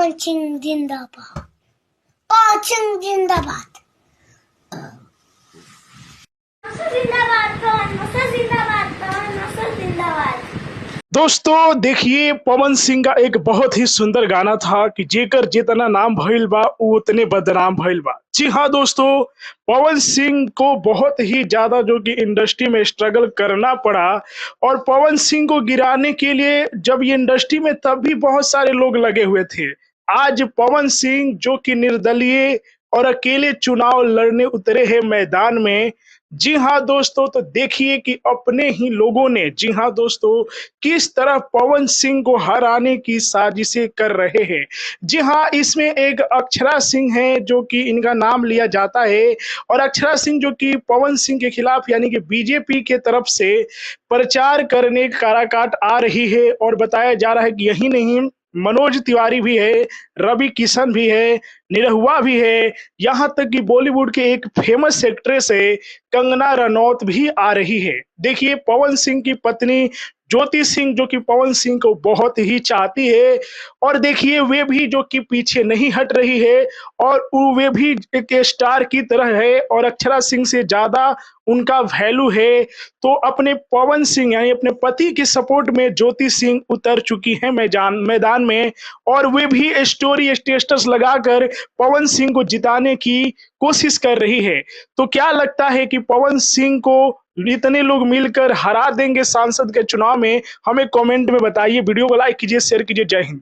पवन सिंह जिंदाबाद। पवन सिंह जिंदाबाद। जिंदाबाद पवन जिंदाबाद। पवन जिंदाबाद। दोस्तों देखिए, पवन सिंह का एक बहुत ही सुंदर गाना था कि जेकर जितना नाम भइल बा उ उतने बदनाम भइल बा। जी हाँ दोस्तों, पवन सिंह को बहुत ही ज्यादा जो कि इंडस्ट्री में स्ट्रगल करना पड़ा और पवन सिंह को गिराने के लिए जब ये इंडस्ट्री में तब भी बहुत सारे लोग लगे हुए थे। आज पवन सिंह जो कि निर्दलीय और अकेले चुनाव लड़ने उतरे हैं मैदान में। जी हाँ दोस्तों, तो देखिए कि अपने ही लोगों ने, जी हाँ दोस्तों, किस तरह पवन सिंह को हराने की साजिशें कर रहे हैं। जी हाँ, इसमें एक अक्षरा सिंह है जो कि इनका नाम लिया जाता है और अक्षरा सिंह जो कि पवन सिंह के खिलाफ यानी कि बीजेपी के तरफ से प्रचार करने काराकाट आ रही है और बताया जा रहा है कि यही नहीं, मनोज तिवारी भी है, रवि किशन भी है, निरहुआ भी है, यहाँ तक कि बॉलीवुड के एक फेमस एक्ट्रेस है कंगना रनौत भी आ रही है। देखिए, पवन सिंह की पत्नी ज्योति सिंह जो कि पवन सिंह को बहुत ही चाहती है और देखिए वे भी जो कि पीछे नहीं हट रही है और वे भी एक स्टार की तरह है और अक्षरा सिंह से ज्यादा उनका वैल्यू है। तो अपने पवन सिंह यानी अपने पति के सपोर्ट में ज्योति सिंह उतर चुकी है मैदान में और वे भी स्टोरी स्टेटस लगाकर पवन सिंह को जिताने की कोशिश कर रही है। तो क्या लगता है कि पवन सिंह को इतने लोग मिलकर हरा देंगे सांसद के चुनाव में? हमें कमेंट में बताइए। वीडियो को लाइक कीजिए, शेयर कीजिए। जय हिंद।